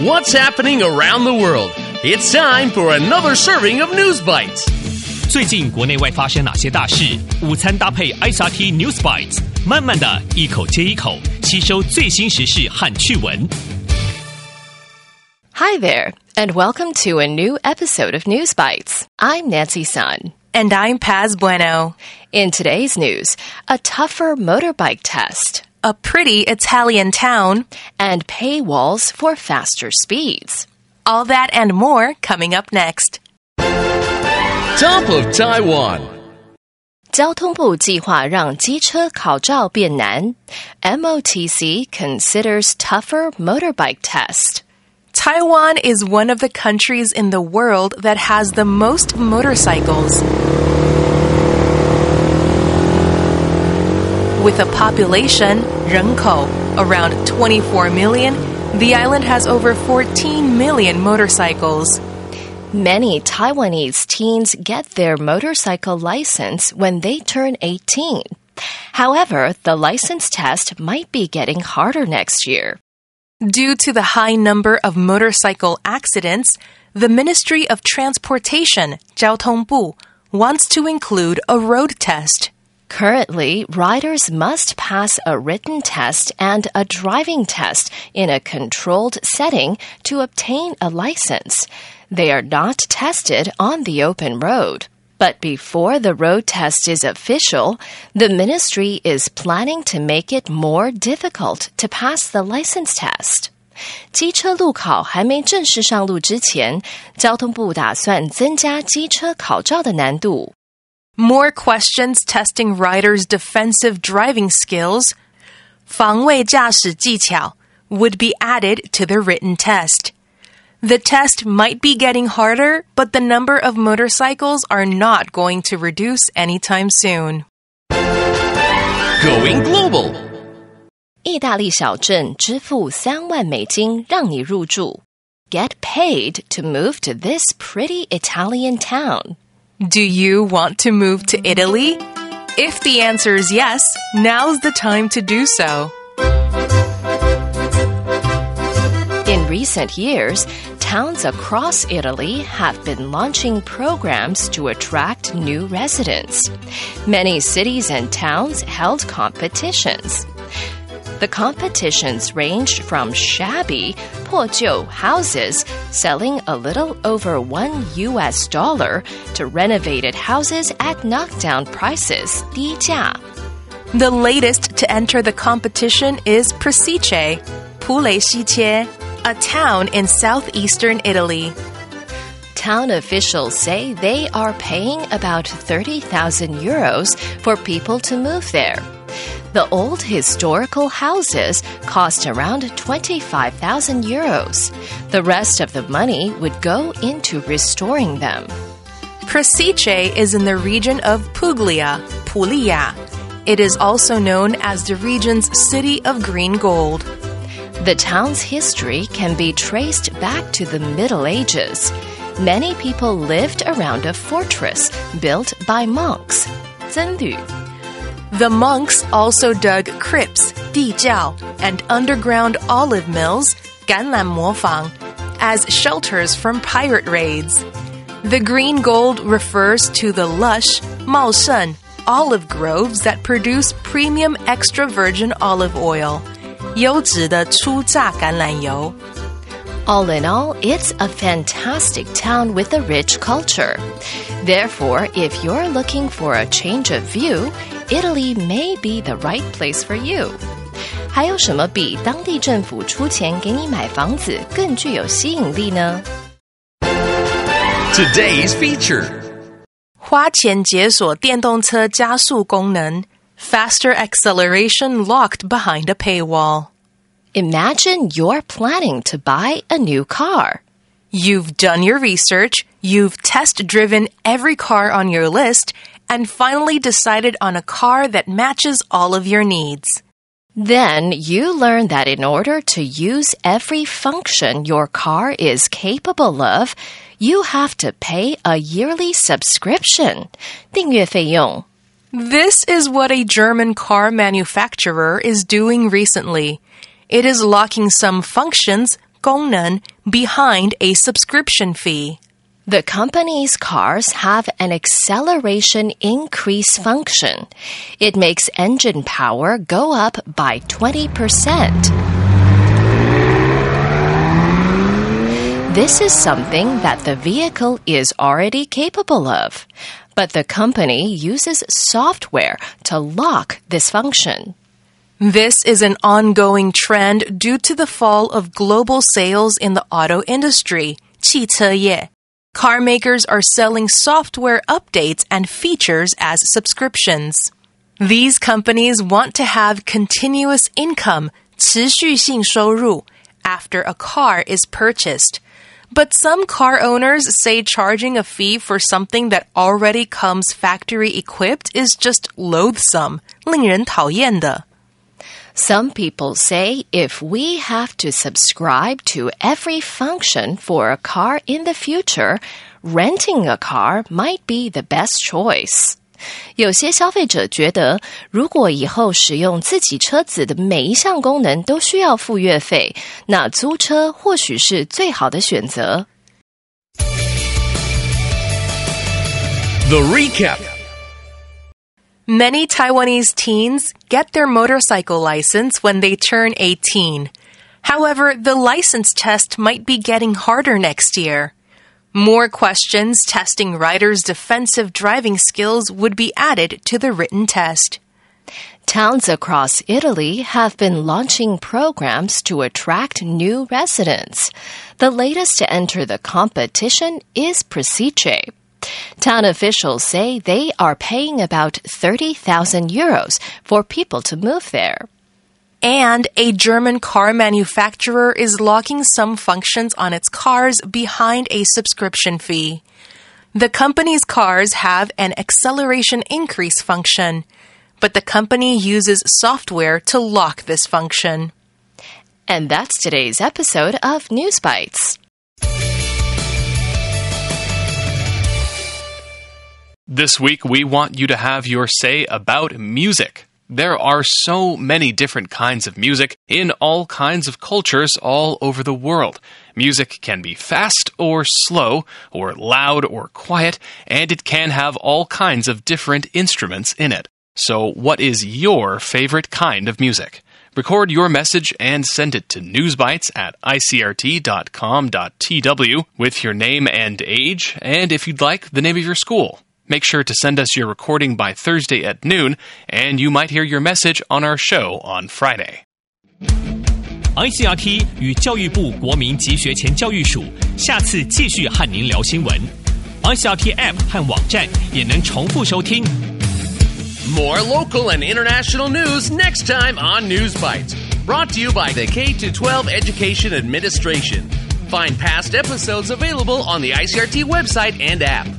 What's happening around the world? It's time for another serving of News Bites. 最近国内外发生哪些大事？午餐搭配 ICT News Bites， 慢慢的一口接一口吸收最新时事和趣闻。Hi there, and welcome to a new episode of News Bites. I'm Nancy Sun. And I'm Paz Bueno. In today's news, a tougher motorbike test, a pretty Italian town, and paywalls for faster speeds. All that and more coming up next. Top of Taiwan. 交通部计划让机车考照变难. MOTC considers tougher motorbike test. Taiwan is one of the countries in the world that has the most motorcycles. With a population, 人口, around 24 million, the island has over 14 million motorcycles. Many Taiwanese teens get their motorcycle license when they turn 18. However, the license test might be getting harder next year. Due to the high number of motorcycle accidents, the Ministry of Transportation, 交通部, wants to include a road test. Currently, riders must pass a written test and a driving test in a controlled setting to obtain a license. They are not tested on the open road. But before the road test is official, the ministry is planning to make it more difficult to pass the license test. 机车路考还没正式上路之前，交通部打算增加机车考照的难度。More questions testing riders' defensive driving skills, 防卫驾驶技巧, would be added to the written test. The test might be getting harder, but the number of motorcycles are not going to reduce anytime soon. Going global. 意大利小镇支付3万美金让你入住。Get paid to move to this pretty Italian town. Do you want to move to Italy? If the answer is yes, now's the time to do so. In recent years, towns across Italy have been launching programs to attract new residents. Many cities and towns held competitions. The competitions ranged from shabby, 破旧 houses selling a little over $1 to renovated houses at knockdown prices, 低价. The latest to enter the competition is Presice, 普雷西切, a town in southeastern Italy. Town officials say they are paying about 30,000 euros for people to move there. The old historical houses cost around 25,000 euros. The rest of the money would go into restoring them. Presice is in the region of Puglia, Puglia. It is also known as the region's city of green gold. The town's history can be traced back to the Middle Ages. Many people lived around a fortress built by monks, 僧侣. The monks also dug crypts, 地窖, and underground olive mills, 橄榄磨坊, as shelters from pirate raids. The green gold refers to the lush, 茂盛, olive groves that produce premium extra virgin olive oil, 优质的初榨橄榄油. All in all, it's a fantastic town with a rich culture. Therefore, if you're looking for a change of view, Italy may be the right place for you. 还有什么比当地政府出钱给你买房子更具有吸引力呢？ Today's feature. 花钱解锁电动车加速功能, faster acceleration locked behind a paywall. Imagine you're planning to buy a new car. You've done your research, you've test-driven every car on your list, and finally decided on a car that matches all of your needs. Then you learn that in order to use every function your car is capable of, you have to pay a yearly subscription, 订阅费用. This is what a German car manufacturer is doing recently. It is locking some functions 功能 behind a subscription fee. The company's cars have an acceleration increase function. It makes engine power go up by 20%. This is something that the vehicle is already capable of, but the company uses software to lock this function. This is an ongoing trend due to the fall of global sales in the auto industry, 汽车业. Car makers are selling software updates and features as subscriptions. These companies want to have continuous income, 持续性收入, after a car is purchased. But some car owners say charging a fee for something that already comes factory equipped is just loathsome, 令人讨厌的. Some people say if we have to subscribe to every function for a car in the future, renting a car might be the best choice. 有些消费者觉得，如果以后使用自己车子的每一项功能都需要付月费，那租车或许是最好的选择。The recap.Many Taiwanese teens get their motorcycle license when they turn 18. However, the license test might be getting harder next year. More questions testing riders' defensive driving skills would be added to the written test. Towns across Italy have been launching programs to attract new residents. The latest to enter the competition is Presice.Town officials say they are paying about 30,000 euros for people to move there. And a German car manufacturer is locking some functions on its cars behind a subscription fee. The company's cars have an acceleration increase function, but the company uses software to lock this function. And that's today's episode of News Bites.This week, we want you to have your say about music. There are so many different kinds of music in all kinds of cultures all over the world. Music can be fast or slow, or loud or quiet, and it can have all kinds of different instruments in it. So, what is your favorite kind of music? Record your message and send it to newsbites@icrt.com.tw with your name and age, and if you'd like, the name of your school.Make sure to send us your recording by Thursday at noon, and you might hear your message on our show on Friday. ICRT 与教育部国民及学前教育署下次继续和您聊新闻。ICRT App 和网站也能重复收听。More local and international news next time on News Bites. Brought to you by the K-12 Education Administration. Find past episodes available on the ICRT website and app.